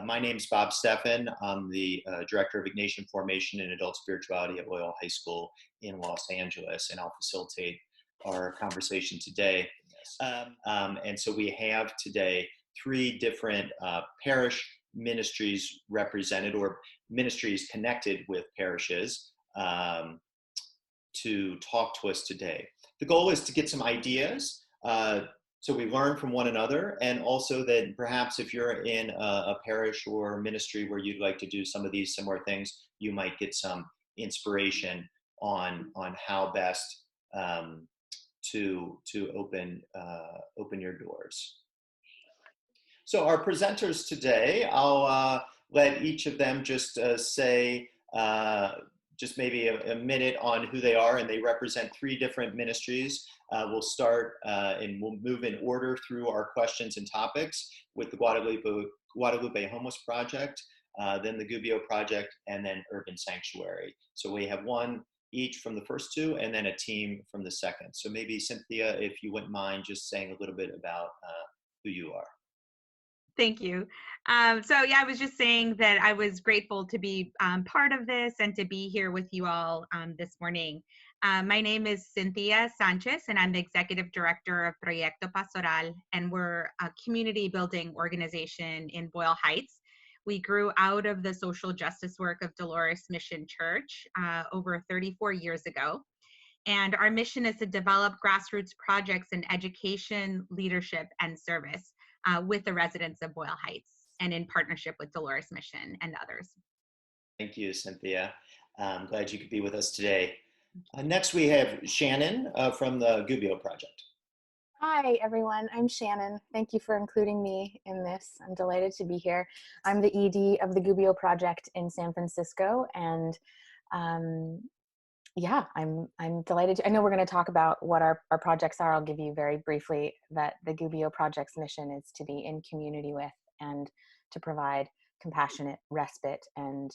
My name's Bob Steffen. I'm the Director of Ignatian Formation and Adult Spirituality at Loyola High School in Los Angeles, and I'll facilitate our conversation today. And so we have today three different parish ministries represented, or ministries connected with parishes, to talk to us today. The goal is to get some ideas, so we learn from one another, and also that perhaps if you're in a parish or ministry where you'd like to do some of these similar things, you might get some inspiration on how best to open your doors. So our presenters today, I'll let each of them just say just maybe a minute on who they are, and they represent three different ministries. We'll start and we'll move in order through our questions and topics with the Guadalupe Homeless Project, then the Gubbio Project, and then Urban Sanctuary. So we have one each from the first two, and then a team from the second. So maybe Cynthia, if you wouldn't mind just saying a little bit about who you are. Thank you. So yeah, I was just saying that I was grateful to be part of this and to be here with you all this morning. My name is Cynthia Sanchez, and I'm the Executive Director of Proyecto Pastoral, and we're a community building organization in Boyle Heights. We grew out of the social justice work of Dolores Mission Church over 34 years ago. And our mission is to develop grassroots projects in education, leadership, and service with the residents of Boyle Heights, and in partnership with Dolores Mission and others. Thank you, Cynthia. I'm glad you could be with us today. Next, we have Shannon from the Gubbio Project. Hi, everyone. I'm Shannon. Thank you for including me in this. I'm delighted to be here. I'm the ED of the Gubbio Project in San Francisco, and yeah, I'm delighted. I know we're going to talk about what our projects are. I'll give you very briefly that the Gubbio Project's mission is to be in community with and to provide compassionate respite and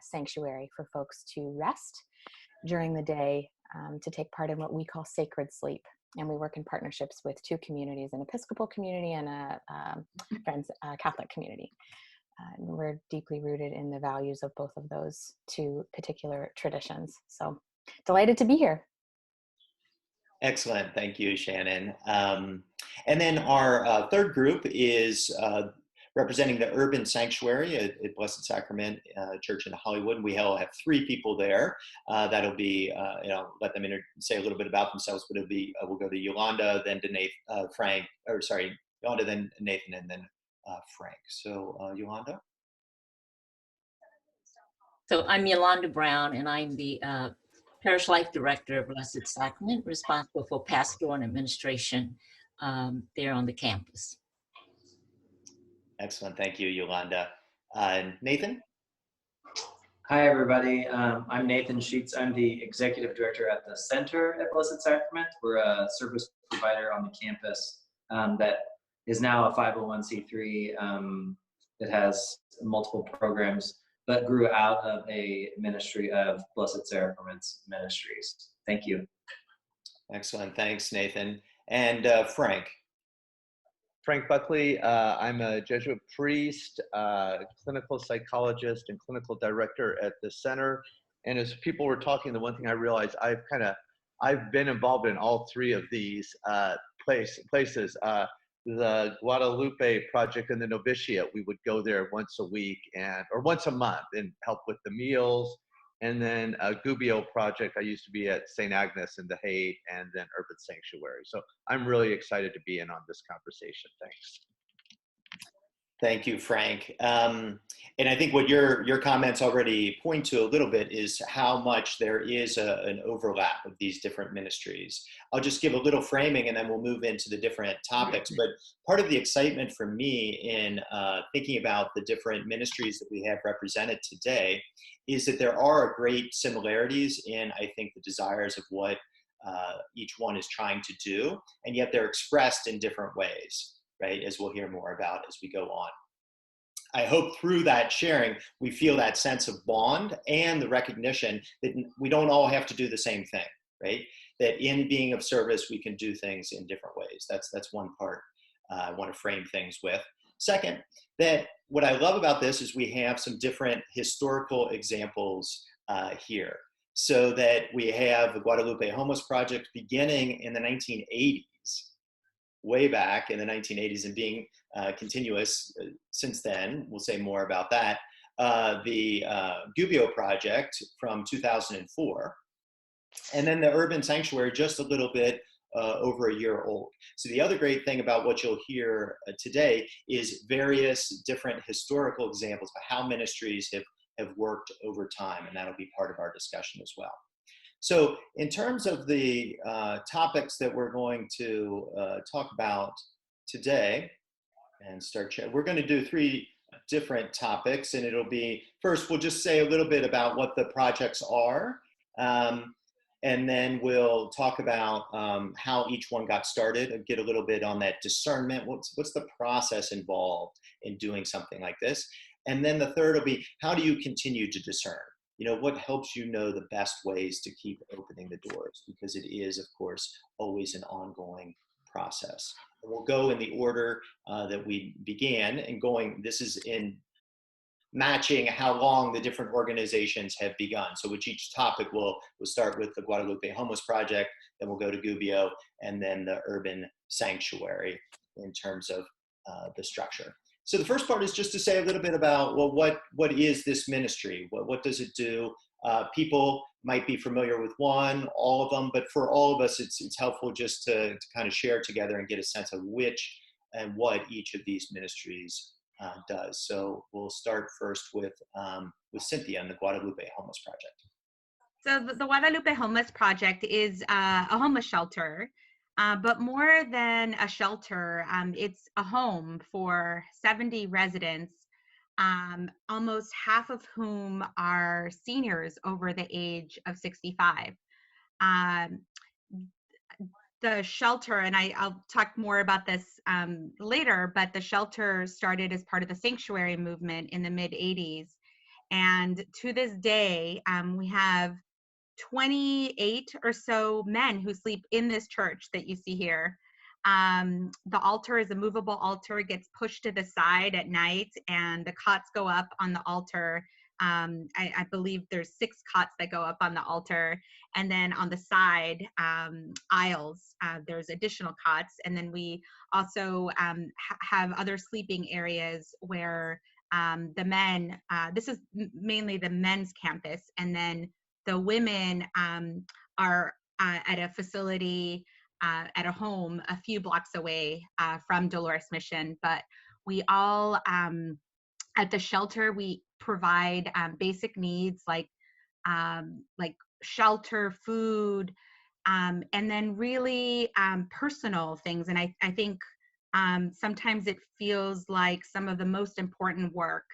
sanctuary for folks to rest during the day, to take part in what we call sacred sleep. And we work in partnerships with two communities, an Episcopal community and a Catholic community. And we're deeply rooted in the values of both of those two particular traditions. So delighted to be here. Excellent. Thank you, Shannon. And then our third group is representing the Urban Sanctuary at Blessed Sacrament Church in Hollywood. We have three people there. That'll be, let them say a little bit about themselves, but it'll be, we'll go to Yolanda, then to Yolanda, then Nathan, and then Frank. So Yolanda? So I'm Yolanda Brown, and I'm the Parish Life Director of Blessed Sacrament, responsible for pastoral and administration there on the campus. Excellent. Thank you, Yolanda. Nathan? Hi, everybody. I'm Nathan Sheets. I'm the Executive Director at the Center at Blessed Sacrament. We're a service provider on the campus that is now a 501c3 that has multiple programs, but grew out of a ministry of Blessed Sacrament's ministries. Thank you. Excellent. Thanks, Nathan. And Frank? Frank Buckley. I'm a Jesuit priest, clinical psychologist, and clinical director at the center. And as people were talking, the one thing I realized, I've been involved in all three of these places. The Guadalupe Project and the novitiate, we would go there once a week or once a month and help with the meals. And then Gubbio Project, I used to be at St. Agnes in the Haight, and then Urban Sanctuary. So I'm really excited to be in on this conversation. Thanks. Thank you, Frank. And I think what your comments already point to a little bit is how much there is an overlap of these different ministries. I'll just give a little framing and then we'll move into the different topics. But part of the excitement for me in thinking about the different ministries that we have represented today is that there are great similarities in, I think, the desires of what each one is trying to do, and yet they're expressed in different ways, right, as we'll hear more about as we go on. I hope through that sharing, we feel that sense of bond and the recognition that we don't all have to do the same thing, right? That in being of service, we can do things in different ways. That's one part I want to frame things with. Second, that what I love about this is we have some different historical examples here. So that we have the Guadalupe Homeless Project beginning in the 1980s, way back in the 1980s, and being continuous since then. We'll say more about that. The Gubbio Project from 2004, and then the Urban Sanctuary just a little bit over a year old. So the other great thing about what you'll hear today is various different historical examples of how ministries have worked over time, and that'll be part of our discussion as well. So in terms of the topics that we're going to talk about today and we're going to do 3 different topics, and it'll be, first we'll just say a little bit about what the projects are, and then we'll talk about how each one got started and get a little bit on that discernment. What's the process involved in doing something like this? And then the third will be, how do you continue to discern? What helps you know the best ways to keep opening the doors? Because it is, of course, always an ongoing process. And we'll go in the order that we began, and this is in matching how long the different organizations have begun. So with each topic, we'll start with the Guadalupe Homeless Project, then we'll go to Gubbio, and then the Urban Sanctuary in terms of the structure. So the first part is just to say a little bit about, well, what is this ministry? What does it do? People might be familiar with one, all of them, but for all of us, it's helpful just to kind of share together and get a sense of which and what each of these ministries does. So we'll start first with Cynthia and the Guadalupe Homeless Project. So the Guadalupe Homeless Project is a homeless shelter. But more than a shelter, it's a home for 70 residents, almost half of whom are seniors over the age of 65. The shelter, and I'll talk more about this later, but the shelter started as part of the sanctuary movement in the mid-'80s. And to this day, we have 28 or so men who sleep in this church that you see here. The altar is a movable altar. It gets pushed to the side at night, and the cots go up on the altar. I believe there's 6 cots that go up on the altar, and then on the side aisles, there's additional cots. And then we also have other sleeping areas where the men, this is mainly the men's campus, and then the women are at a facility, at a home a few blocks away from Dolores Mission. But we all, at the shelter, we provide basic needs like shelter, food, and then really personal things. And I think sometimes it feels like some of the most important work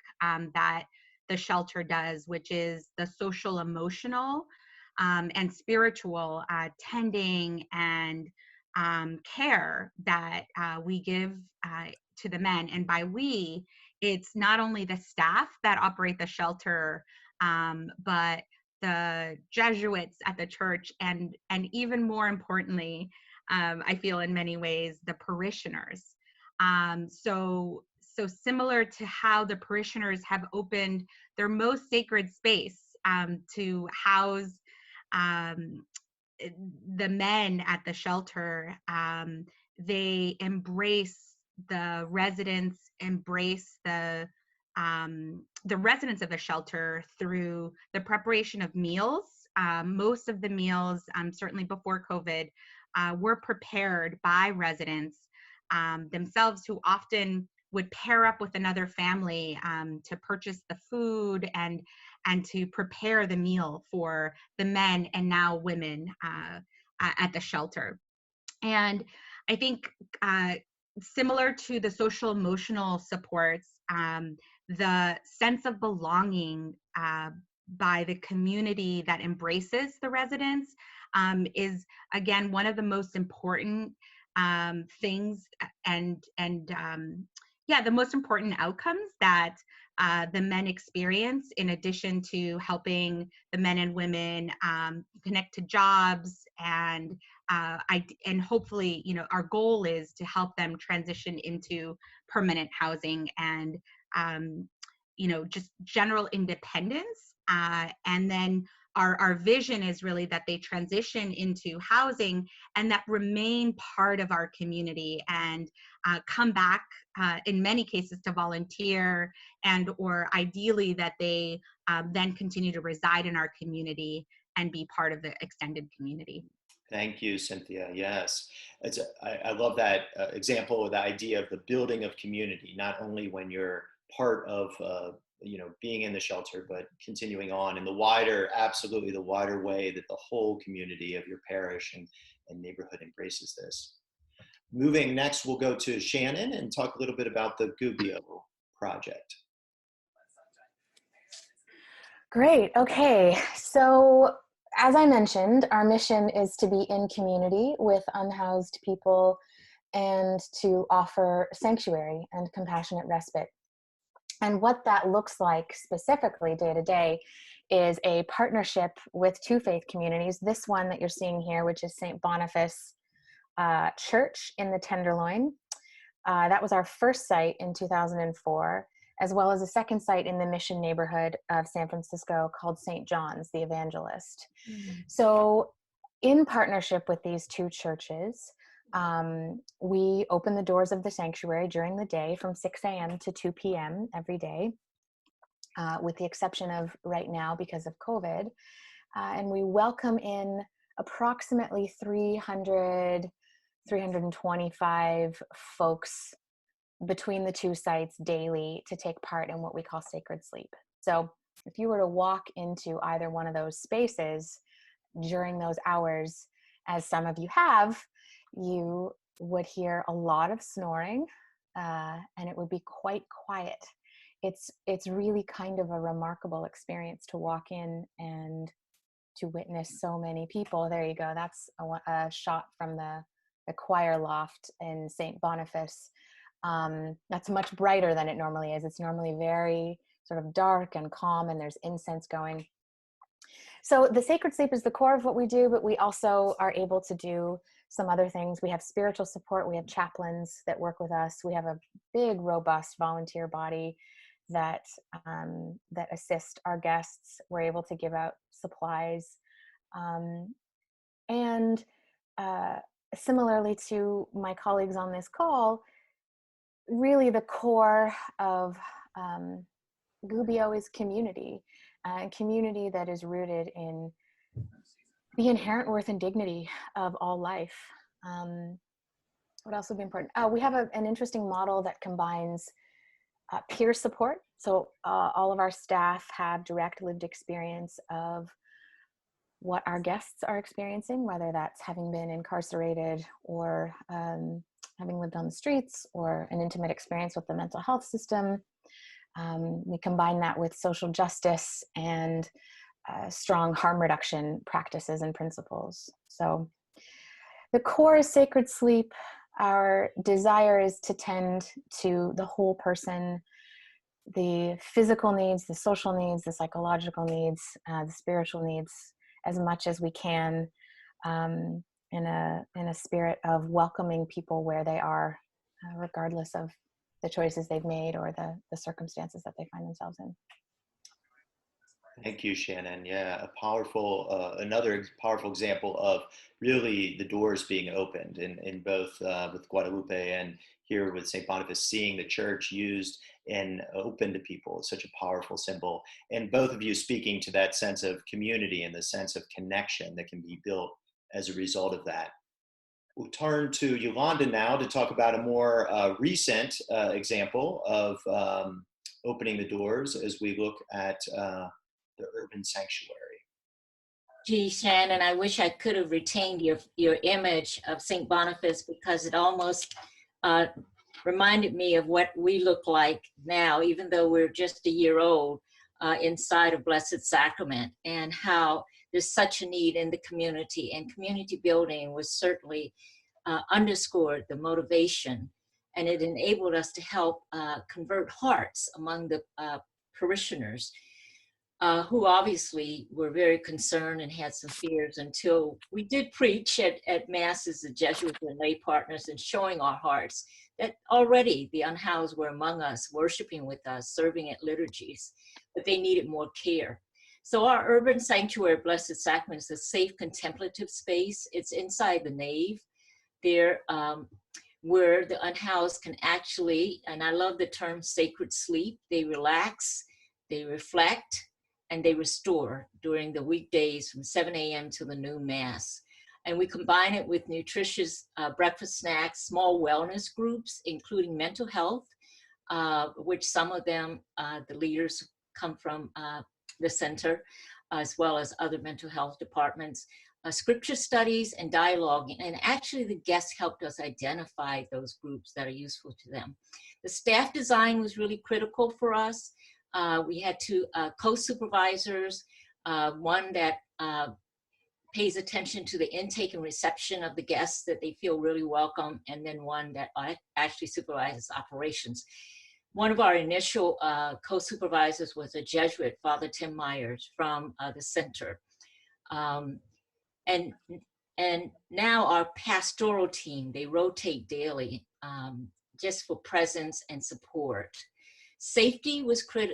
that the shelter does, which is the social, emotional, and spiritual tending and care that we give to the men. And by we, it's not only the staff that operate the shelter, but the Jesuits at the church, and even more importantly, I feel in many ways, the parishioners. So similar to how the parishioners have opened their most sacred space to house the men at the shelter, they embrace the residents, embrace the residents of the shelter through the preparation of meals. Most of the meals, certainly before COVID, were prepared by residents themselves, who often would pair up with another family to purchase the food and to prepare the meal for the men and now women at the shelter. And I think similar to the social emotional supports, the sense of belonging by the community that embraces the residents is, again, one of the most important things and the most important outcomes that the men experience, in addition to helping the men and women connect to jobs and hopefully, our goal is to help them transition into permanent housing and just general independence. And then our vision is really that they transition into housing and that remain part of our community and come back in many cases to volunteer, and or ideally that they then continue to reside in our community and be part of the extended community. Thank you, Cynthia. Yes, I love that example of the idea of the building of community, not only when you're part of being in the shelter, but continuing on in the wider, absolutely the wider way that the whole community of your parish and neighborhood embraces this. Moving next, we'll go to Shannon and talk a little bit about the Gubbio Project. Great. Okay. So as I mentioned, our mission is to be in community with unhoused people and to offer sanctuary and compassionate respite. And what that looks like specifically day to day is a partnership with two faith communities. This one that you're seeing here, which is St. Boniface Church in the Tenderloin. That was our first site in 2004, as well as a second site in the Mission neighborhood of San Francisco called St. John's the Evangelist. Mm-hmm. So in partnership with these two churches, we open the doors of the sanctuary during the day from 6 a.m. to 2 p.m. every day, with the exception of right now because of COVID. And we welcome in approximately 325 folks between the two sites daily to take part in what we call sacred sleep. So if you were to walk into either one of those spaces during those hours, as some of you have, you would hear a lot of snoring, and it would be quite quiet. It's really kind of a remarkable experience to walk in and to witness so many people. There you go. That's a shot from the choir loft in St. Boniface. That's much brighter than it normally is. It's normally very sort of dark and calm, and there's incense going. So the sacred sleep is the core of what we do, but we also are able to do some other things. We have spiritual support. We have chaplains that work with us. We have a big, robust volunteer body that assist our guests. We're able to give out supplies. And similarly to my colleagues on this call, really the core of Gubbio is community, community that is rooted in the inherent worth and dignity of all life. What else would be important? We have an interesting model that combines peer support. So all of our staff have direct lived experience of what our guests are experiencing, whether that's having been incarcerated or having lived on the streets or an intimate experience with the mental health system. We combine that with social justice and strong harm reduction practices and principles. So the core is sacred sleep. Our desire is to tend to the whole person, the physical needs, the social needs, the psychological needs, the spiritual needs, as much as we can, in a spirit of welcoming people where they are, regardless of the choices they've made or the circumstances that they find themselves in. Thank you, Shannon. Yeah, another powerful example of really the doors being opened in both with Guadalupe and here with St. Boniface, seeing the church used and open to people is such a powerful symbol. And both of you speaking to that sense of community and the sense of connection that can be built as a result of that. We'll turn to Yolanda now to talk about a more recent example of opening the doors as we look at the urban sanctuary. Gee, Shannon, I wish I could have retained your image of St. Boniface, because it almost reminded me of what we look like now, even though we're just a year old, inside of Blessed Sacrament, and how there's such a need in the community. And community building was certainly underscored the motivation, and it enabled us to help convert hearts among the parishioners. who obviously were very concerned and had some fears until we did preach at masses, the Jesuits and lay partners, and showing our hearts that already the unhoused were among us, worshiping with us, serving at liturgies, but they needed more care. So our urban sanctuary, Blessed Sacrament, is a safe contemplative space. It's inside the nave there, where the unhoused can actually, and I love the term sacred sleep, they relax, they reflect, and they restore during the weekdays from 7 a.m. to the noon mass. And we combine it with nutritious breakfast snacks, small wellness groups, including mental health, which some of them, the leaders come from the center, as well as other mental health departments, scripture studies and dialoguing. And actually the guests helped us identify those groups that are useful to them. The staff design was really critical for us. We had two co-supervisors, one that pays attention to the intake and reception of the guests, that they feel really welcome, and then one that actually supervises operations. One of our initial co-supervisors was a Jesuit, Father Tim Myers from the center. And now our pastoral team, they rotate daily just for presence and support. Safety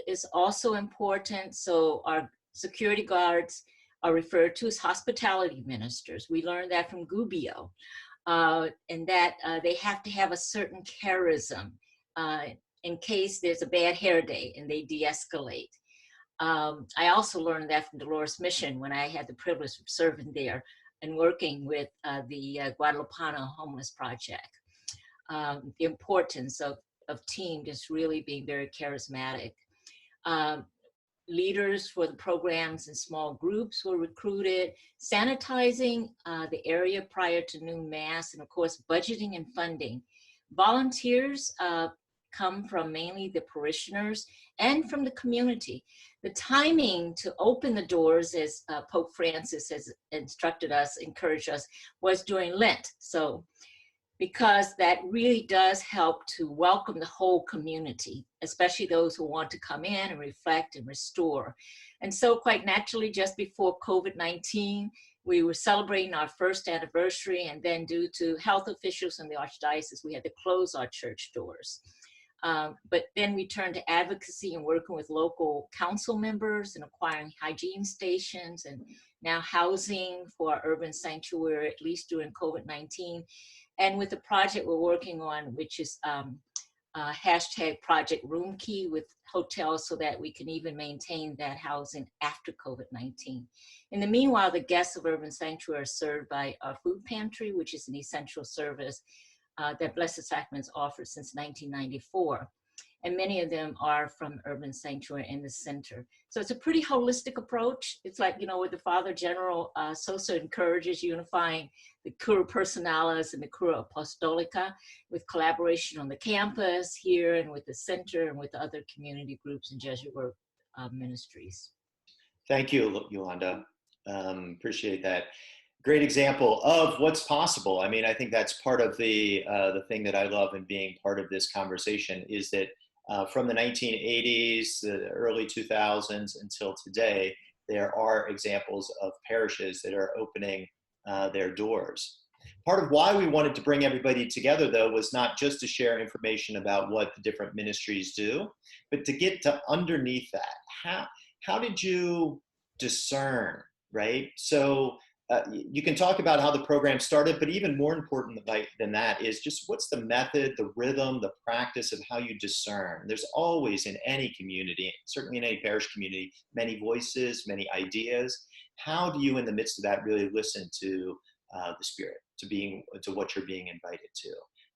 is also important. So our security guards are referred to as hospitality ministers. We learned that from Gubbio, and that they have to have a certain charism in case there's a bad hair day and they de-escalate. I also learned that from Dolores Mission when I had the privilege of serving there and working with the Guadalupe Homeless Project. The importance of team just really being very charismatic. Leaders for the programs in small groups were recruited, sanitizing the area prior to noon mass, and of course, budgeting and funding. Volunteers come from mainly the parishioners and from the community. The timing to open the doors, as Pope Francis has instructed us, encouraged us, was during Lent. So, because that really does help to welcome the whole community, especially those who want to come in and reflect and restore. And so quite naturally, just before COVID-19, we were celebrating our first anniversary, and then due to health officials in the Archdiocese, we had to close our church doors. But then we turned to advocacy and working with local council members and acquiring hygiene stations and now housing for our urban sanctuary, at least during COVID-19. And with the project we're working on, which is hashtag Project Room Key with hotels, so that we can even maintain that housing after COVID-19. In the meanwhile, the guests of Urban Sanctuary are served by our food pantry, which is an essential service that Blessed Sacrament's offered since 1994. And many of them are from Urban Sanctuary in the center. So it's a pretty holistic approach. It's like, you know, what the Father General Sosa encourages, unifying the Cura Personalis and the Cura Apostolica with collaboration on the campus here and with the center and with other community groups and Jesuit work ministries. Thank you, Yolanda. Appreciate that. Great example of what's possible. I mean, I think that's part of the thing that I love in being part of this conversation is that from the 1980s, the early 2000s until today, there are examples of parishes that are opening their doors. Part of why we wanted to bring everybody together, though, was not just to share information about what the different ministries do, but to get to underneath that. How did you discern, right? So you can talk about how the program started, but even more important than that is just what's the method, the rhythm, the practice of how you discern. There's always in any community, certainly in any parish community, many voices, many ideas. How do you, in the midst of that, really listen to the Spirit, to what you're being invited to,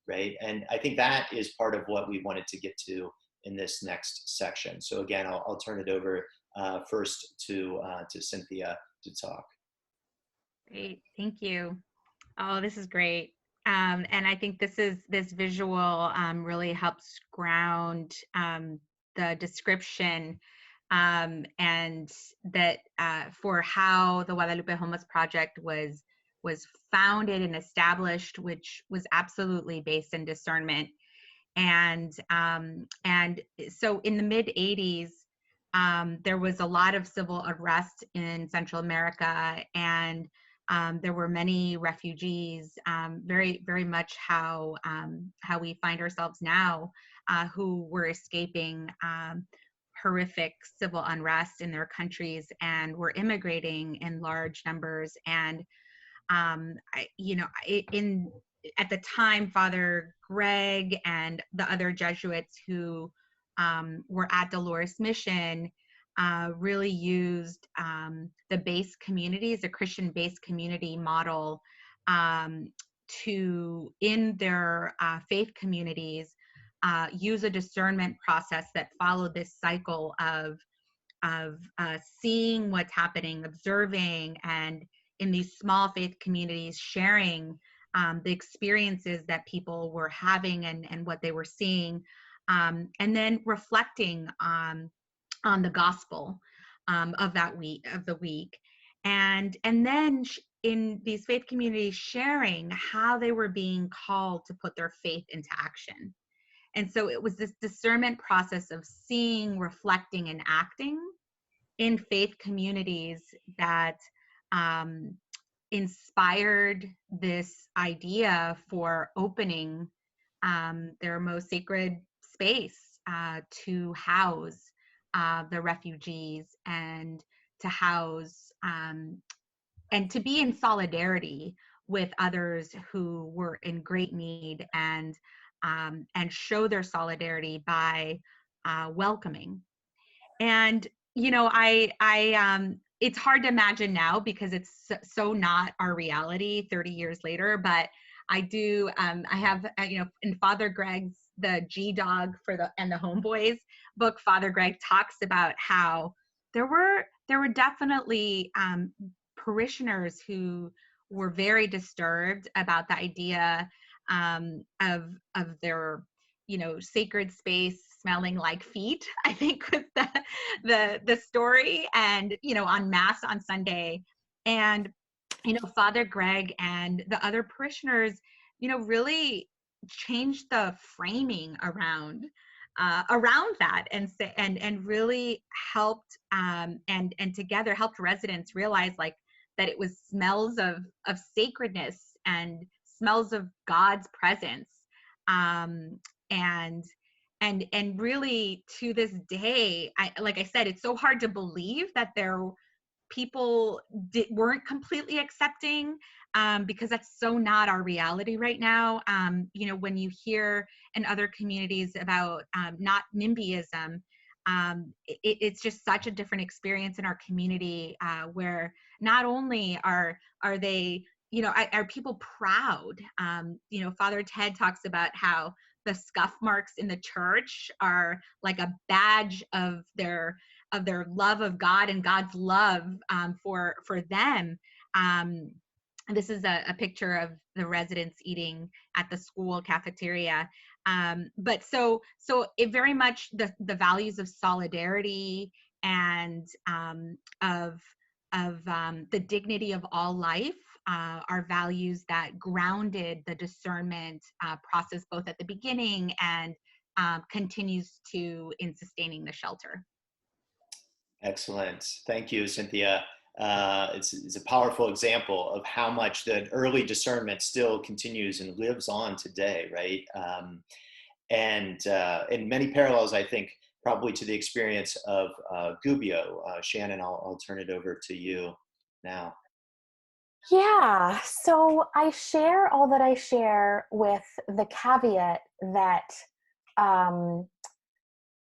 right? And I think that is part of what we wanted to get to in this next section. So again, I'll turn it over first to Cynthia to talk. Great, thank you. Oh, this is great. And I think this visual really helps ground the description and that for how the Guadalupe Homeless Project was founded and established, which was absolutely based in discernment. And so in the mid 80s, there was a lot of civil unrest in Central America, and there were many refugees, very, very much how we find ourselves now, who were escaping horrific civil unrest in their countries and were immigrating in large numbers. And at the time, Father Greg and the other Jesuits who were at Dolores Mission really used the base communities, the Christian-based community model, to, in their faith communities, use a discernment process that followed this cycle of seeing what's happening, observing, and in these small faith communities sharing the experiences that people were having and what they were seeing, and then reflecting on the gospel of the week, and then in these faith communities sharing how they were being called to put their faith into action. And so it was this discernment process of seeing, reflecting, and acting in faith communities that inspired this idea for opening their most sacred space to house the refugees, and to house and to be in solidarity with others who were in great need, and show their solidarity by welcoming. And it's hard to imagine now because it's so not our reality 30 years later, but I do, I have, in Father Greg's, the G Dog and the Homeboys book, Father Greg talks about how there were definitely parishioners who were very disturbed about the idea of their, sacred space smelling like feet, I think was the story, and, on Mass on Sunday. And, Father Greg and the other parishioners, really changed the framing around that, and really helped and together helped residents realize that it was smells of sacredness and smells of God's presence, and really to this day, like I said, it's so hard to believe that people weren't completely accepting, because that's so not our reality right now. When you hear in other communities about not NIMBYism, it's just such a different experience in our community, where not only are they, are people proud. Father Ted talks about how the scuff marks in the church are like a badge of their love of God and God's love for them. This is a picture of the residents eating at the school cafeteria. But so it very much the values of solidarity and of the dignity of all life are values that grounded the discernment process both at the beginning and continues in sustaining the shelter. Excellent. Thank you, Cynthia. It's a powerful example of how much the early discernment still continues and lives on today, right? And in many parallels, I think, probably to the experience of Gubbio. Shannon, I'll turn it over to you now. Yeah, so I share all that I share with the caveat that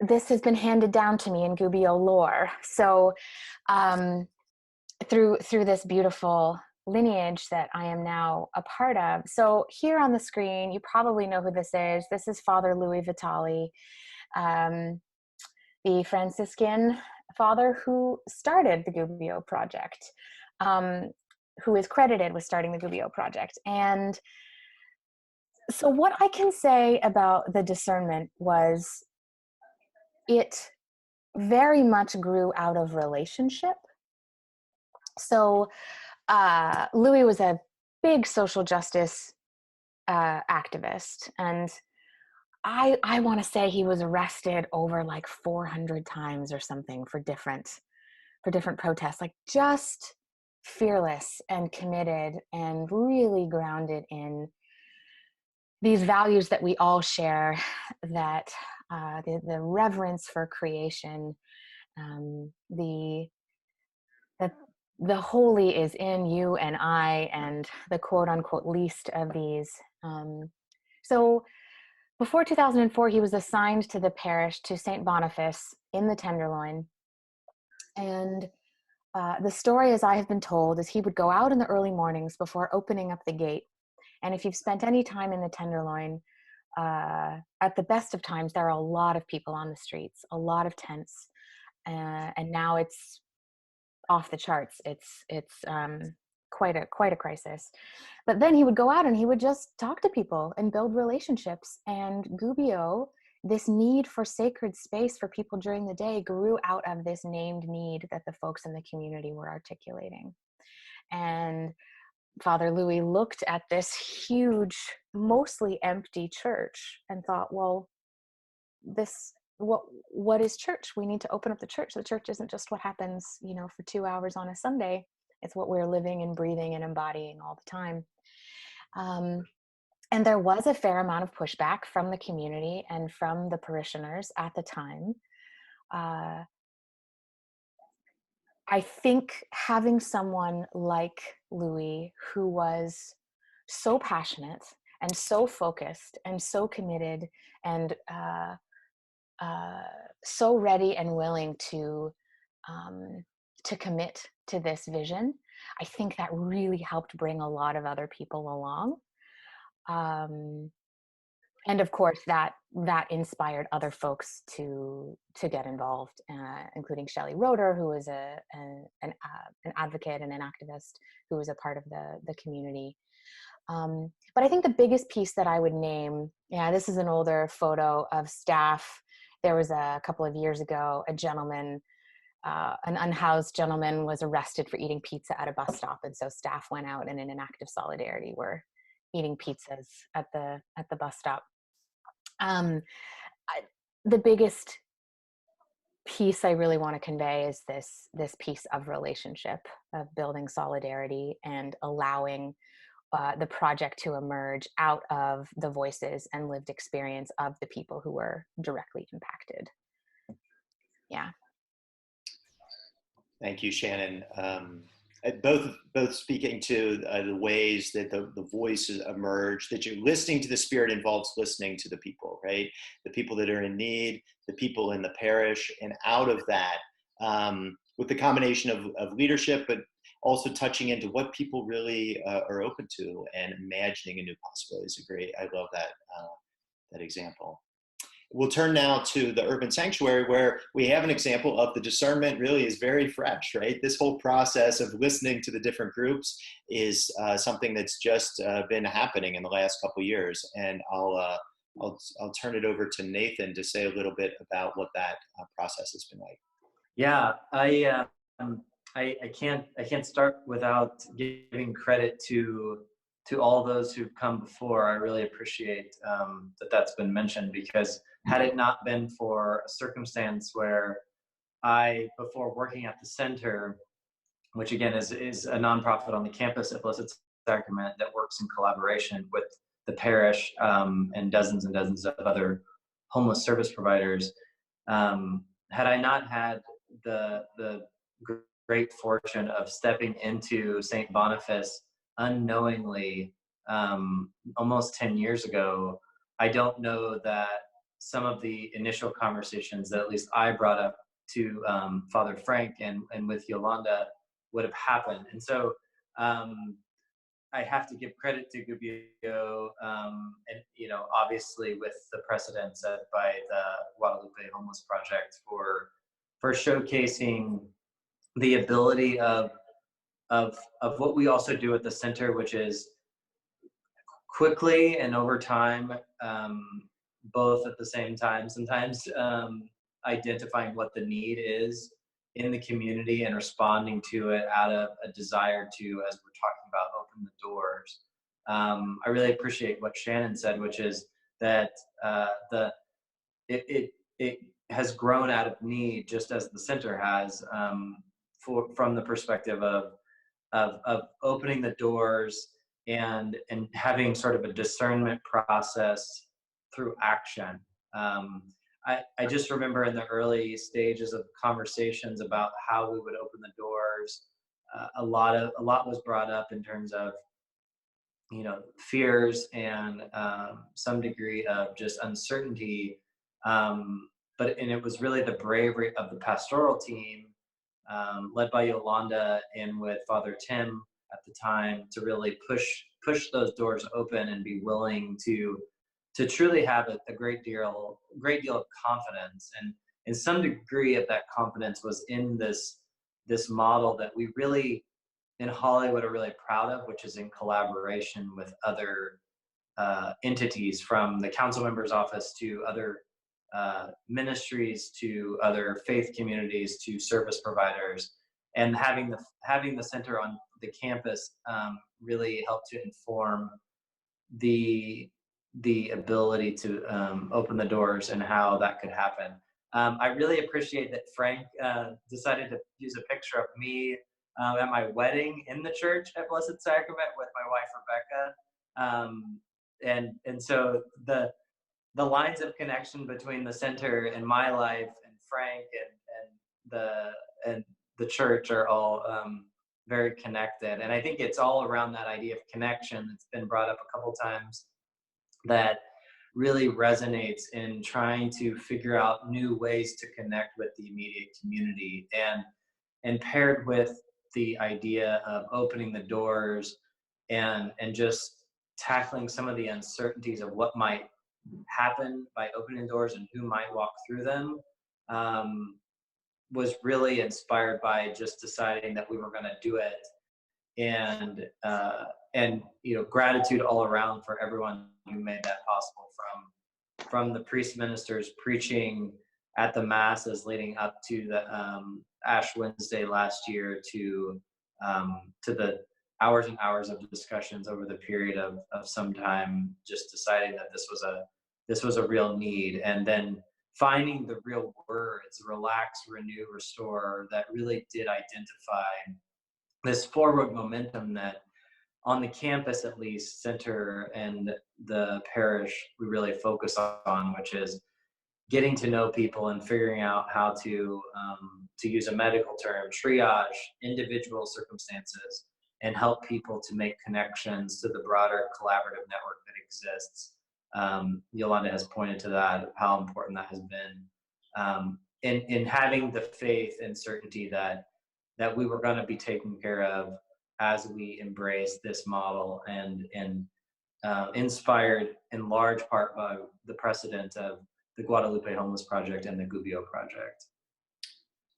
this has been handed down to me in Gubbio lore. So through this beautiful lineage that I am now a part of. So here on the screen, you probably know who this is. This is Father Louis Vitali, the Franciscan father who started the Gubbio Project, who is credited with starting the Gubbio Project. And so what I can say about the discernment was it very much grew out of relationship. So Louis was a big social justice activist, and I want to say he was arrested over like 400 times or something for different protests, like just fearless and committed and really grounded in these values that we all share, that the reverence for creation, the holy is in you and I, and the quote unquote least of these. So before 2004, he was assigned to the parish, to St. Boniface in the Tenderloin. And the story, as I have been told, is he would go out in the early mornings before opening up the gate. And if you've spent any time in the Tenderloin, at the best of times, there are a lot of people on the streets, a lot of tents. And now it's off the charts. It's quite a crisis. But then he would go out and he would just talk to people and build relationships. And Gubbio, this need for sacred space for people during the day, grew out of this named need that the folks in the community were articulating. And Father Louis looked at this huge, mostly empty church and thought, well, what is church? We need to open up the church. The church isn't just what happens, for 2 hours on a Sunday. It's what we're living and breathing and embodying all the time. And there was a fair amount of pushback from the community and from the parishioners at the time. I think having someone like Louis, who was so passionate and so focused and so committed and so ready and willing to commit to this vision, I think that really helped bring a lot of other people along. And of course, that inspired other folks to get involved, including Shelley Roeder, who was an advocate and an activist who was a part of the community. But I think the biggest piece that I would name, this is an older photo of staff. There was a couple of years ago, a gentleman, an unhoused gentleman, was arrested for eating pizza at a bus stop, and so staff went out and in an act of solidarity were eating pizzas at the bus stop. The biggest piece I really want to convey is this piece of relationship, of building solidarity and allowing the project to emerge out of the voices and lived experience of the people who were directly impacted. Yeah. Thank you, Shannon. Both speaking to the ways that the voices emerge, that you're listening to the Spirit involves listening to the people, right? The people that are in need, the people in the parish, and out of that, with the combination of leadership, but also touching into what people really are open to and imagining a new possibility is I love that example. We'll turn now to the urban sanctuary, where we have an example of the discernment really is very fresh, right? This whole process of listening to the different groups is something that's just been happening in the last couple of years. And I'll turn it over to Nathan to say a little bit about what that process has been like. Yeah, I can't start without giving credit to all those who've come before. I really appreciate that's been mentioned, because had it not been for a circumstance where before working at the center, which again is a nonprofit on the campus at Blessed Sacrament that works in collaboration with the parish and dozens of other homeless service providers, had I not had the great fortune of stepping into St. Boniface unknowingly almost 10 years ago, I don't know that some of the initial conversations that at least I brought up to Father Frank and with Yolanda would have happened. And so I have to give credit to Gubbio, and obviously with the precedent set by the Guadalupe Homeless Project for showcasing the ability of what we also do at the center, which is quickly and over time, both at the same time, sometimes identifying what the need is in the community and responding to it out of a desire to, as we're talking about, open the doors. I really appreciate what Shannon said, which is that it has grown out of need, just as the center has, from the perspective of opening the doors and having sort of a discernment process through action. I just remember in the early stages of conversations about how we would open the doors, a lot was brought up in terms of, fears and some degree of just uncertainty. And it was really the bravery of the pastoral team, led by Yolanda and with Father Tim at the time, to really push those doors open and be willing to truly have a great deal of confidence. And some degree of that confidence was in this model that we really in Hollywood are really proud of, which is in collaboration with other entities, from the council member's office to other ministries to other faith communities to service providers, and having the center on the campus really helped to inform the ability to open the doors and how that could happen. I really appreciate that Frank decided to use a picture of me at my wedding in the church at Blessed Sacrament with my wife Rebecca, and so the lines of connection between the center and my life and Frank and the church are all very connected. And I think it's all around that idea of connection that's been brought up a couple times, that really resonates in trying to figure out new ways to connect with the immediate community, and paired with the idea of opening the doors and just tackling some of the uncertainties of what might happen by opening doors and who might walk through them, was really inspired by just deciding that we were going to do it. And gratitude all around for everyone who made that possible, from the priest ministers preaching at the masses leading up to the Ash Wednesday last year, to the hours and hours of discussions over the period of some time, just deciding that this was a real need, and then finding the real words, relax, renew, restore, that really did identify this forward momentum that on the campus, at least, center and the parish, we really focus on, which is getting to know people and figuring out how to use a medical term, triage individual circumstances and help people to make connections to the broader collaborative network that exists. Yolanda has pointed to that, how important that has been, in having the faith and certainty that we were going to be taken care of as we embrace this model, and inspired in large part by the precedent of the Guadalupe Homeless Project and the Gubbio Project.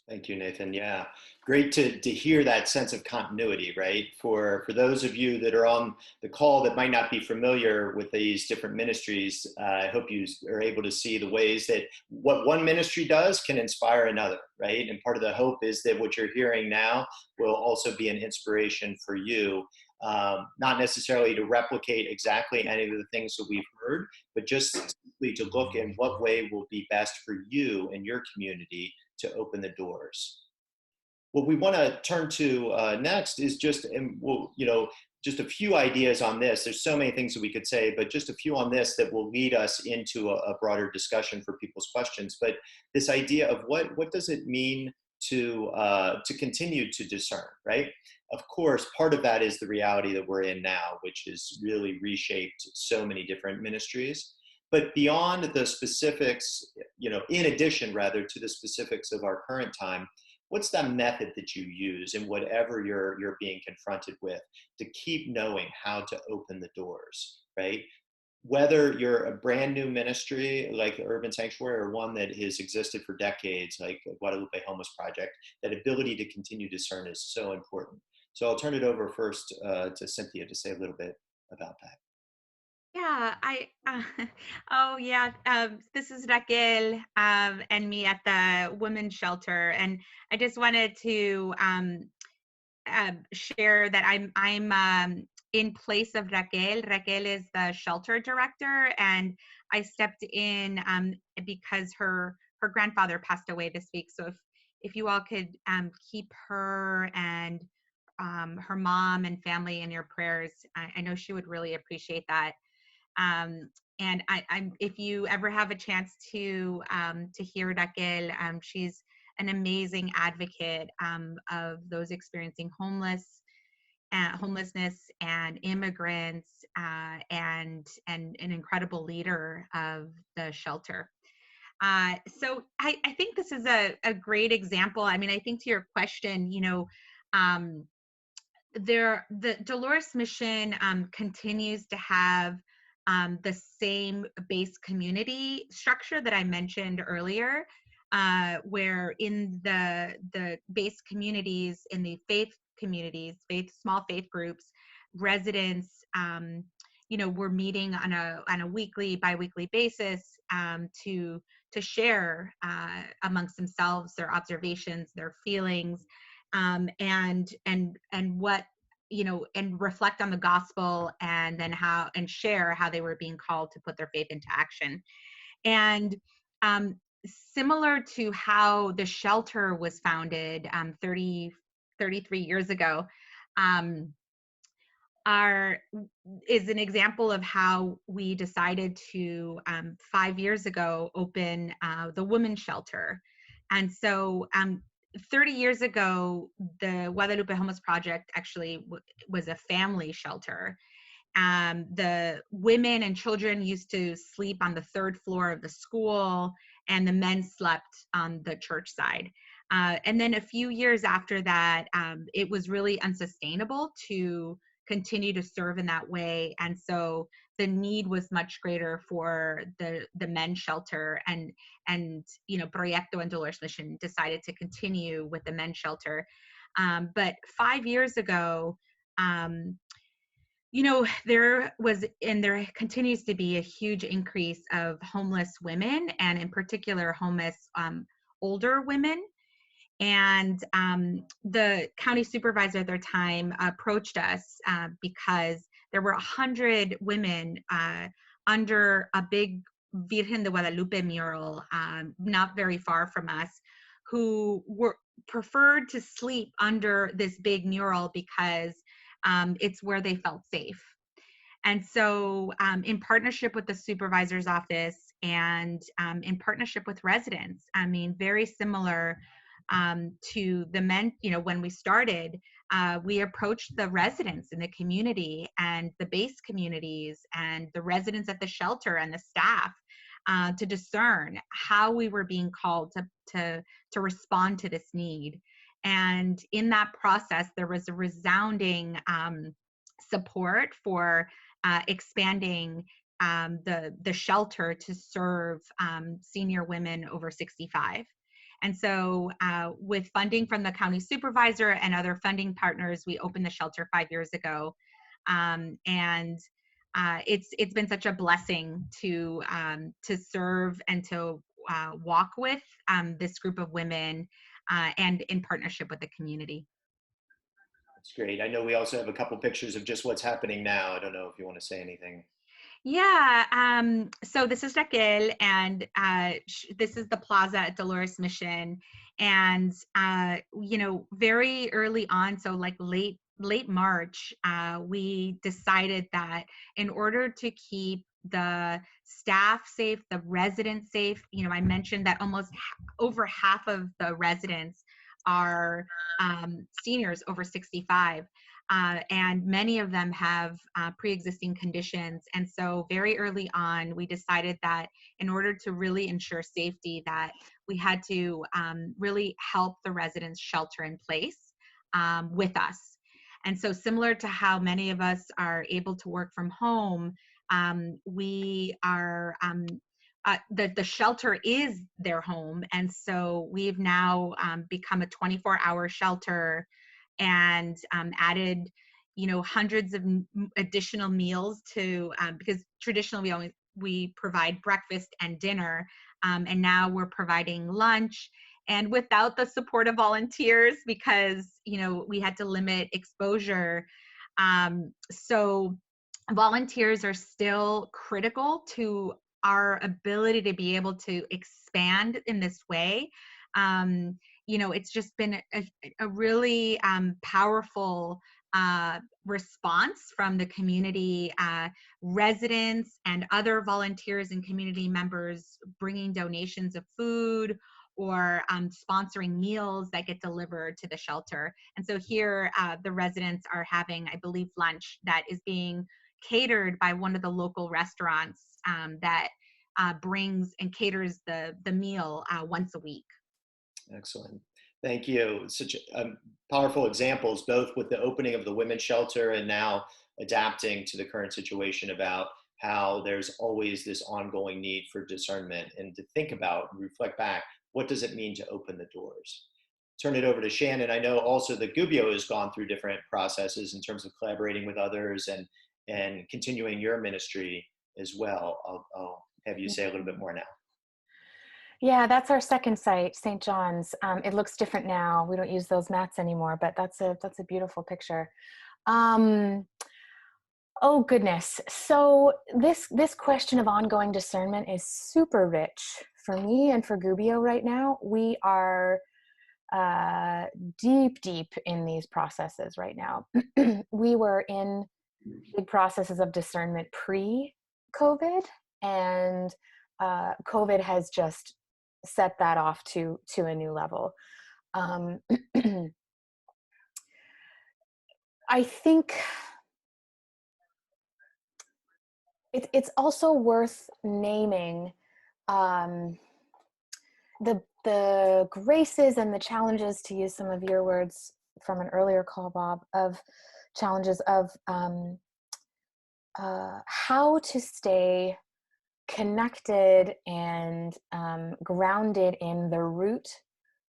Thank you, Nathan. Yeah, great to hear that sense of continuity, right? For those of you that are on the call that might not be familiar with these different ministries, I hope you are able to see the ways that what one ministry does can inspire another, right? And part of the hope is that what you're hearing now will also be an inspiration for you, not necessarily to replicate exactly any of the things that we've heard, but just simply to look in what way will be best for you and your community to open the doors. What we want to turn to next is just a few ideas on this. There's so many things that we could say, but just a few on this that will lead us into a broader discussion for people's questions. But this idea of what does it mean to continue to discern, right? Of course, part of that is the reality that we're in now, which has really reshaped so many different ministries. But beyond the specifics, in addition rather to the specifics of our current time, what's that method that you use in whatever you're being confronted with to keep knowing how to open the doors, right? Whether you're a brand new ministry like the Urban Sanctuary or one that has existed for decades like the Guadalupe Homeless Project, that ability to continue to discern is so important. So I'll turn it over first to Cynthia to say a little bit about that. Yeah, this is Raquel and me at the women's shelter, and I just wanted to share that I'm in place of Raquel. Raquel is the shelter director, and I stepped in because her grandfather passed away this week. So if you all could keep her and her mom and family in your prayers, I know she would really appreciate that. And I'm if you ever have a chance to hear Raquel, she's an amazing advocate of those experiencing homelessness and immigrants, and an incredible leader of the shelter. So I think this is a great example. I mean, I think to your question, the Dolores mission continues to have the same base community structure that I mentioned earlier, where in the base communities, in the faith communities, small faith groups, residents, we're meeting on a weekly, biweekly basis to share amongst themselves their observations, their feelings, and what, and reflect on the gospel, and then share how they were being called to put their faith into action. And similar to how the shelter was founded 33 years ago, is an example of how we decided to 5 years ago open the women's shelter. And so 30 years ago, the Guadalupe Homeless Project actually was a family shelter. The women and children used to sleep on the 3rd floor of the school, and the men slept on the church side. And then a few years after that, it was really unsustainable to continue to serve in that way. And so the need was much greater for the men's shelter, and Proyecto and Dolores Mission decided to continue with the men's shelter. But 5 years ago, there was, and there continues to be, a huge increase of homeless women, and in particular homeless older women. And the county supervisor at their time approached us because there were 100 women under a big Virgen de Guadalupe mural not very far from us, who preferred to sleep under this big mural because it's where they felt safe. And so in partnership with the supervisor's office, and in partnership with residents, I mean, very similar to the men, when we started, we approached the residents in the community, and the base communities, and the residents at the shelter, and the staff, to discern how we were being called to respond to this need. And in that process, there was a resounding support for expanding the shelter to serve senior women over 65. And so with funding from the county supervisor and other funding partners, we opened the shelter 5 years ago. And it's been such a blessing to serve and to walk with this group of women, and in partnership with the community. That's great. I know we also have a couple pictures of just what's happening now. I don't know if you want to say anything. Yeah, so this is Raquel, and this is the plaza at Dolores Mission. And, very early on, so like late March, we decided that in order to keep the staff safe, the residents safe, I mentioned that almost over half of the residents are seniors over 65. And many of them have pre-existing conditions. And so very early on, we decided that in order to really ensure safety, that we had to really help the residents shelter in place with us. And so similar to how many of us are able to work from home, we are, the shelter is their home. And so we've now become a 24-hour shelter, and added, hundreds of additional meals to, because traditionally we provide breakfast and dinner, and now we're providing lunch, and without the support of volunteers, because we had to limit exposure. So volunteers are still critical to our ability to be able to expand in this way. It's just been a really powerful response from the community residents and other volunteers and community members bringing donations of food or sponsoring meals that get delivered to the shelter. And so here, the residents are having, I believe, lunch that is being catered by one of the local restaurants that brings and caters the meal once a week. Excellent. Thank you. Such powerful examples, both with the opening of the women's shelter and now adapting to the current situation about how there's always this ongoing need for discernment and to think about and reflect back, what does it mean to open the doors? Turn it over to Shannon. I know also that Gubbio has gone through different processes in terms of collaborating with others and continuing your ministry as well. I'll have you say a little bit more now. Yeah, that's our second site, St. John's. It looks different now. We don't use those mats anymore, but that's a beautiful picture. Oh goodness. So this question of ongoing discernment is super rich for me and for Gubbio right now. We are deep in these processes right now. We were in big processes of discernment pre-COVID, and COVID has just set that off to a new level. I think it's also worth naming the graces and the challenges, to use some of your words from an earlier call, Bob, of challenges of how to stay connected and grounded in the root,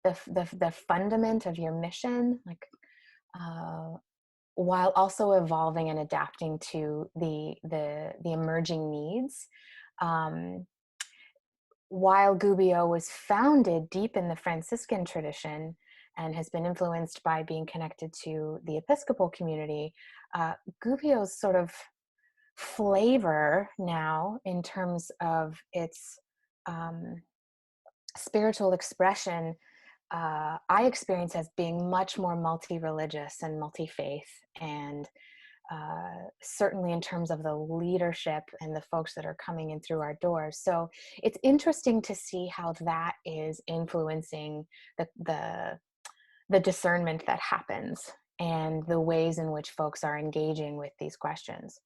the fundament of your mission, like while also evolving and adapting to the emerging needs. While Gubbio was founded deep in the Franciscan tradition and has been influenced by being connected to the Episcopal community, Gubbio's sort of flavor now in terms of its spiritual expression, I experience as being much more multi-religious and multi-faith, and certainly in terms of the leadership and the folks that are coming in through our doors. So it's interesting to see how that is influencing the discernment that happens and the ways in which folks are engaging with these questions.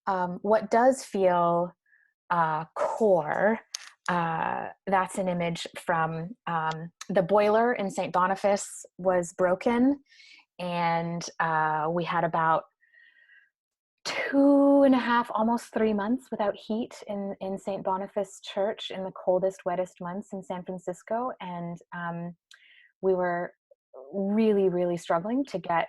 What does feel core, that's an image from the boiler in St. Boniface was broken, and we had about 2.5, almost 3 months without heat in St. Boniface Church in the coldest, wettest months in San Francisco. And we were really struggling to get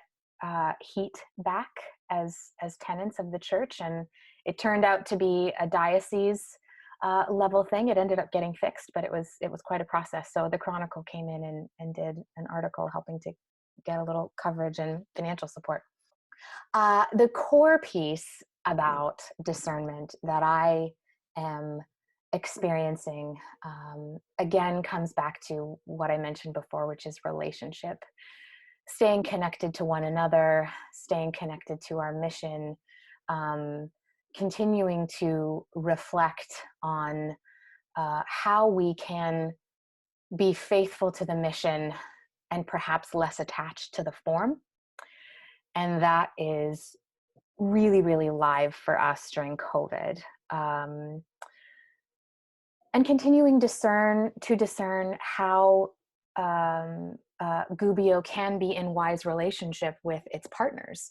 heat back as tenants of the church. And it turned out to be a diocese level thing. It ended up getting fixed, but it was quite a process. So the Chronicle came in and did an article helping to get a little coverage and financial support. The core piece about discernment that I am experiencing, again, comes back to what I mentioned before, which is relationship. Staying connected to one another, staying connected to our mission, continuing to reflect on how we can be faithful to the mission and perhaps less attached to the form. And that is really live for us during COVID. And continuing to discern how Gubbio can be in wise relationship with its partners.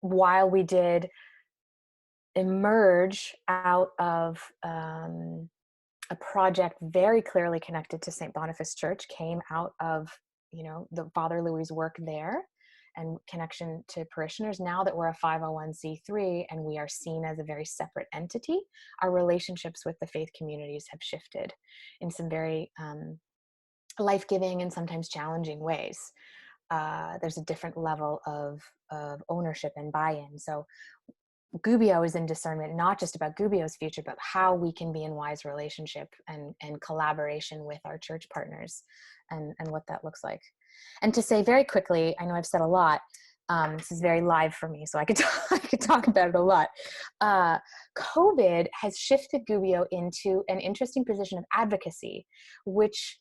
While we did emerge out of a project very clearly connected to St. Boniface Church, came out of the Father Louis' work there and connection to parishioners. Now that we're a 501c3 and we are seen as a very separate entity, our relationships with the faith communities have shifted in some very life-giving and sometimes challenging ways. there's a different level of ownership and buy-in. So Gubbio is in discernment, not just about Gubbio's future, but how we can be in wise relationship and collaboration with our church partners, and what that looks like. And to say very quickly, I know I've said a lot. This is very live for me, so I could talk about it a lot. COVID has shifted Gubbio into an interesting position of advocacy, which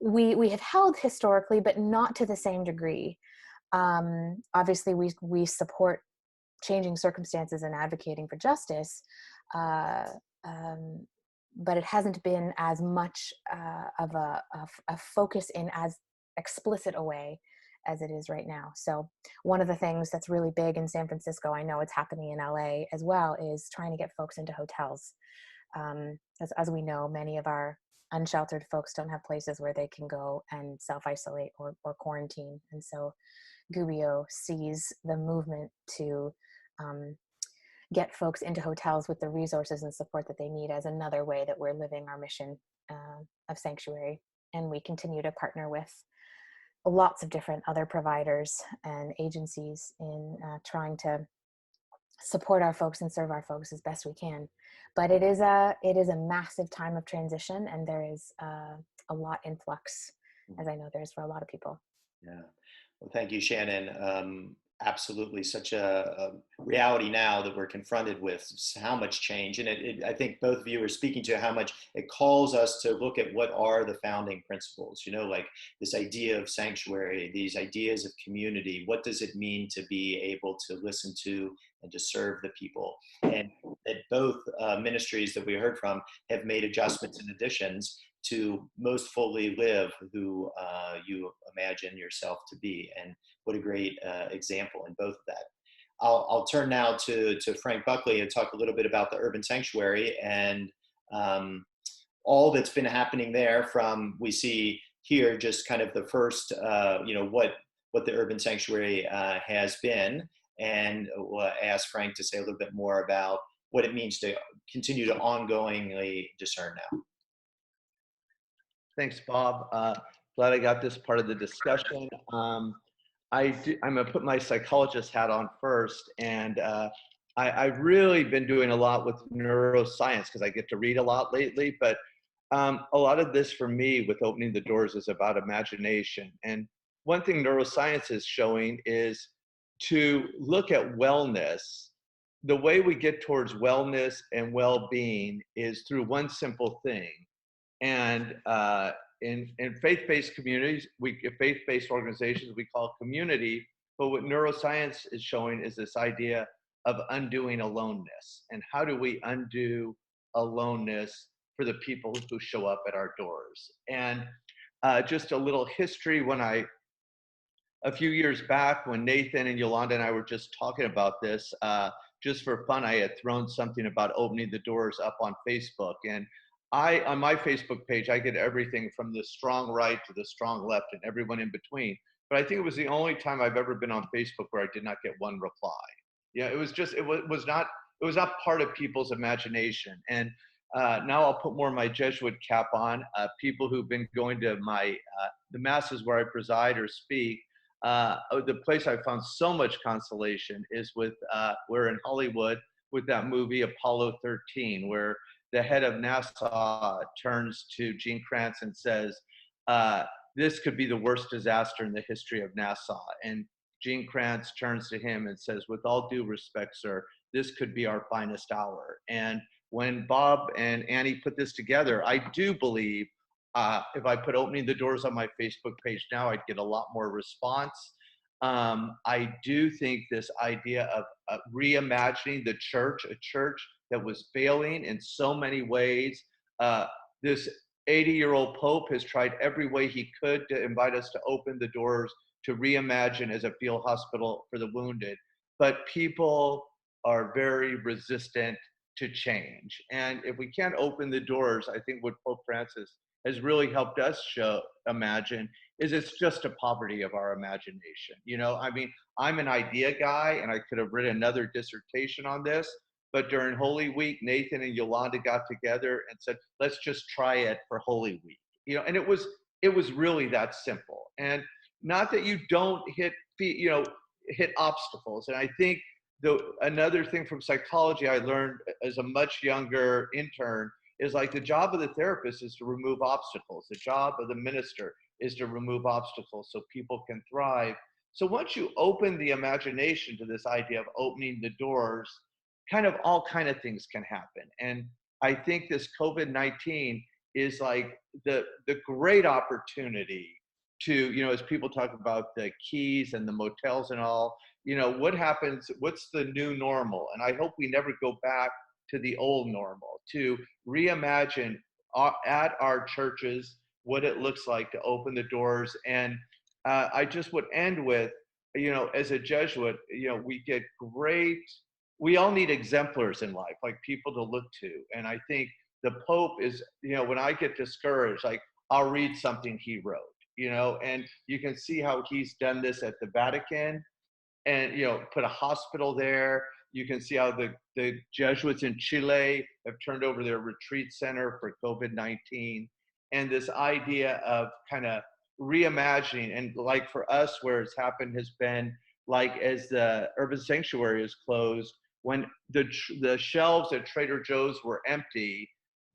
we have held historically, but not to the same degree. Obviously, we support changing circumstances and advocating for justice, but it hasn't been as much of a focus in as explicit a way as it is right now. So one of the things that's really big in San Francisco, I know it's happening in LA as well, is trying to get folks into hotels. As we know, many of our unsheltered folks don't have places where they can go and self-isolate or quarantine. And so Gubbio sees the movement to get folks into hotels with the resources and support that they need as another way that we're living our mission of sanctuary. And we continue to partner with lots of different other providers and agencies in trying to support our folks and serve our folks as best we can. But it is a massive time of transition, and there is a lot in flux, as I know there is for a lot of people. Yeah. Well, thank you, Shannon. Absolutely, such a reality now that we're confronted with how much change, and I think both of you are speaking to how much it calls us to look at what are the founding principles, like this idea of sanctuary, these ideas of community. What does it mean to be able to listen to and to serve the people? And that both ministries that we heard from have made adjustments and additions to most fully live who you imagine yourself to be. And what a great example in both of that. I'll turn now to Frank Buckley and talk a little bit about the Urban Sanctuary and all that's been happening there. From we see here just kind of the first, what the Urban Sanctuary has been, and we'll ask Frank to say a little bit more about what it means to continue to ongoingly discern now. Thanks, Bob. Glad I got this part of the discussion. I'm gonna put my psychologist hat on first, and I've really been doing a lot with neuroscience because I get to read a lot lately, but a lot of this for me with opening the doors is about imagination. And one thing neuroscience is showing is to look at wellness. The way we get towards wellness and well-being is through one simple thing. And in faith-based communities, faith-based organizations, we call community. But what neuroscience is showing is this idea of undoing aloneness. And how do we undo aloneness for the people who show up at our doors? And just a little history, a few years back when Nathan and Yolanda and I were just talking about this, just for fun, I had thrown something about opening the doors up on Facebook. And on my Facebook page, I get everything from the strong right to the strong left and everyone in between. But I think it was the only time I've ever been on Facebook where I did not get one reply. Yeah, it was not part of people's imagination. And now I'll put more of my Jesuit cap on. People who've been going to the masses where I preside or speak, the place I found so much consolation is we're in Hollywood with that movie Apollo 13, where the head of NASA turns to Gene Kranz and says, this could be the worst disaster in the history of NASA. And Gene Kranz turns to him and says, with all due respect, sir, this could be our finest hour. And when Bob and Annie put this together, I do believe if I put opening the doors on my Facebook page now, I'd get a lot more response. I do think this idea of reimagining the church, a church that was failing in so many ways. This 80-year-old Pope has tried every way he could to invite us to open the doors to reimagine as a field hospital for the wounded. But people are very resistant to change. And if we can't open the doors, I think what Pope Francis has really helped us imagine is it's just a poverty of our imagination. I mean, I'm an idea guy and I could have written another dissertation on this, but during Holy Week, Nathan and Yolanda got together and said, let's just try it for Holy Week. And it was really that simple. And not that you don't hit obstacles. And I think another thing from psychology I learned as a much younger intern is like the job of the therapist is to remove obstacles. The job of the minister is to remove obstacles so people can thrive. So once you open the imagination to this idea of opening the doors, kind of all kind of things can happen. And I think this COVID-19 is like the great opportunity to, as people talk about the keys and the motels and all, what happens, what's the new normal? And I hope we never go back to the old normal, to reimagine at our churches what it looks like to open the doors. And I just would end with, as a Jesuit, we all need exemplars in life, like people to look to. And I think the Pope is, when I get discouraged, like I'll read something he wrote, and you can see how he's done this at the Vatican and, put a hospital there. You can see how the Jesuits in Chile have turned over their retreat center for COVID-19. And this idea of kind of reimagining, and like for us, where it's happened has been like as the urban sanctuary is closed, when the shelves at Trader Joe's were empty,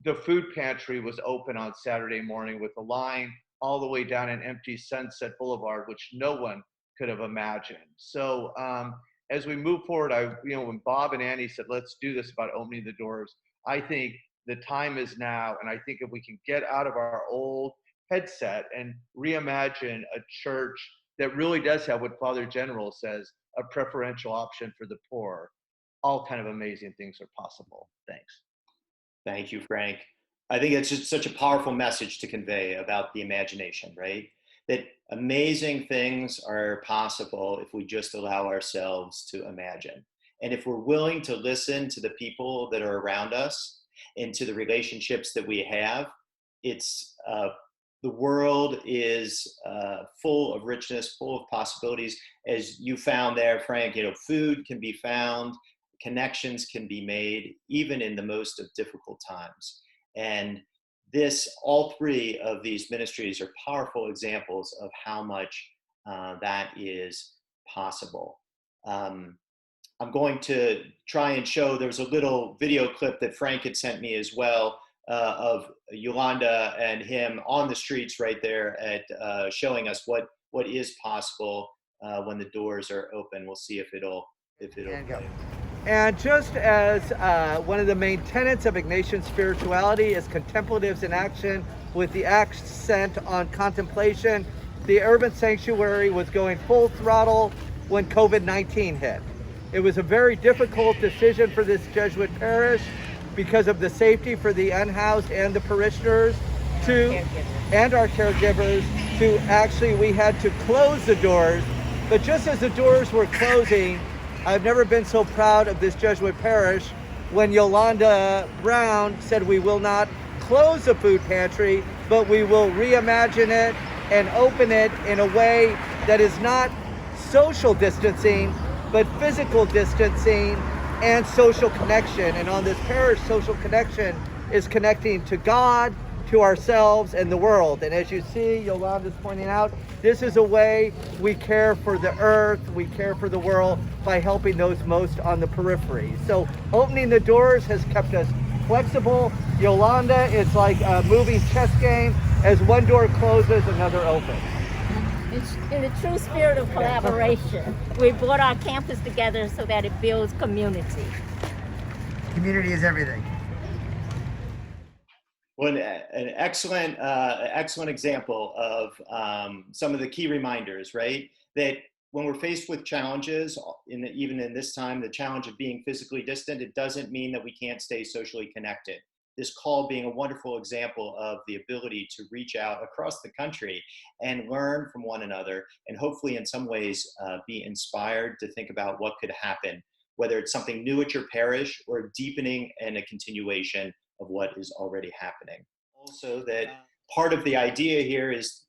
the food pantry was open on Saturday morning with a line all the way down an empty Sunset Boulevard, which no one could have imagined. So as we move forward, when Bob and Annie said, let's do this about opening the doors, I think the time is now. And I think if we can get out of our old headset and reimagine a church that really does have what Father General says, a preferential option for the poor, all kind of amazing things are possible. Thanks. Thank you, Frank. I think it's just such a powerful message to convey about the imagination, right? That amazing things are possible if we just allow ourselves to imagine. And if we're willing to listen to the people that are around us and to the relationships that we have, it's the world is full of richness, full of possibilities. As you found there, Frank, food can be found, connections can be made, even in the most of difficult times. And all three of these ministries are powerful examples of how much that is possible. I'm going to try and show, there was a little video clip that Frank had sent me as well of Yolanda and him on the streets right there at showing us what is possible when the doors are open. We'll see if it'll play. And just as one of the main tenets of Ignatian spirituality is contemplatives in action with the accent on contemplation, the urban sanctuary was going full throttle when COVID-19 hit. It was a very difficult decision for this Jesuit parish because of the safety for the unhoused and the parishioners and our caregivers we had to close the doors. But just as the doors were closing, I've never been so proud of this Jesuit parish when Yolanda Brown said we will not close the food pantry, but we will reimagine it and open it in a way that is not social distancing, but physical distancing and social connection. And on this parish, social connection is connecting to God, to ourselves, and the world. And as you see, Yolanda's pointing out, this is a way we care for the earth, we care for the world by helping those most on the periphery. So opening the doors has kept us flexible. Yolanda, it's like a moving chess game. As one door closes, another opens. In the true spirit of collaboration, we brought our campus together so that it builds community. Community is everything. Well, an excellent example of some of the key reminders, right? That when we're faced with challenges, even in this time, the challenge of being physically distant, it doesn't mean that we can't stay socially connected. This call being a wonderful example of the ability to reach out across the country and learn from one another, and hopefully in some ways be inspired to think about what could happen, whether it's something new at your parish or a deepening and a continuation of what is already happening. Also, that part of the idea here is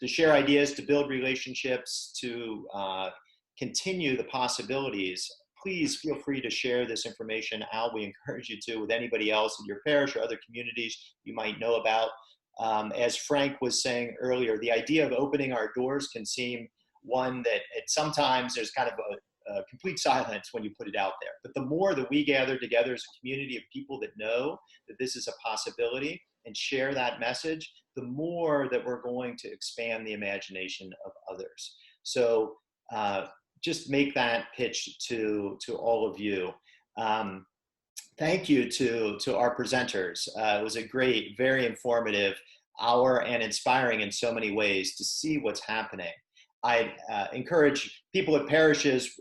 to share ideas, to build relationships, to continue the possibilities. Please feel free to share this information out. We encourage you to with anybody else in your parish or other communities you might know about. As Frank was saying earlier, the idea of opening our doors can seem one that sometimes there's kind of a complete silence when you put it out there. But the more that we gather together as a community of people that know that this is a possibility and share that message, the more that we're going to expand the imagination of others. So just make that pitch to all of you. Thank you to our presenters. It was a great, very informative hour and inspiring in so many ways to see what's happening. I encourage people at parishes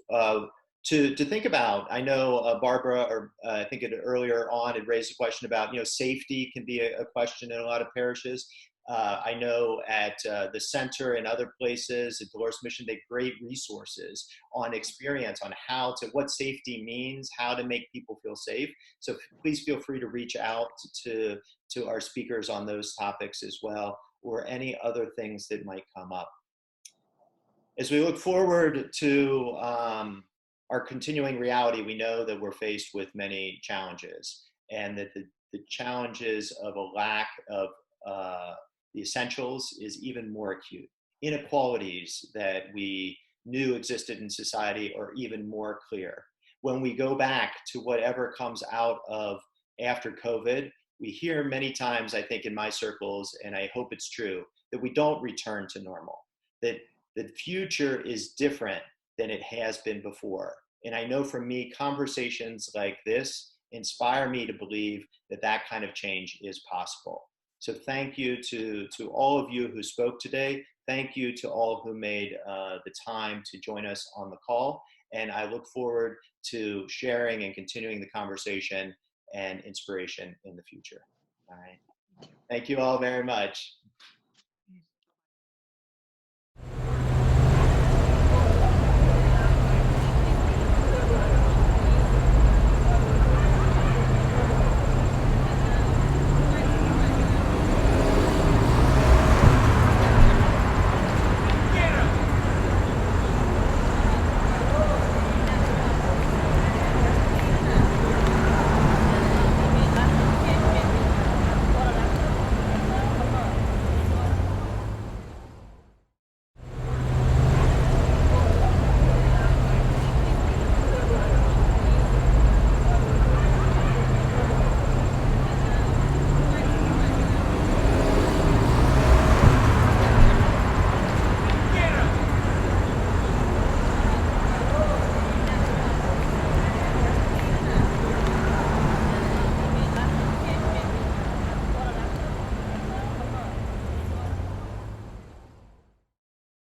to think about. I know Barbara, or I think earlier on, had raised a question about, safety can be a question in a lot of parishes. I know at the center and other places, at Dolores Mission, they have great resources on experience on what safety means, how to make people feel safe. So please feel free to reach out to our speakers on those topics as well, or any other things that might come up. As we look forward to our continuing reality, we know that we're faced with many challenges, and that the challenges of a lack of the essentials is even more acute. Inequalities that we knew existed in society are even more clear. When we go back to whatever comes out of after COVID, we hear many times, I think in my circles, and I hope it's true, that we don't return to normal, that the future is different than it has been before. And I know for me, conversations like this inspire me to believe that that kind of change is possible. So thank you to all of you who spoke today. Thank you to all who made the time to join us on the call. And I look forward to sharing and continuing the conversation and inspiration in the future. All right. Thank you all very much.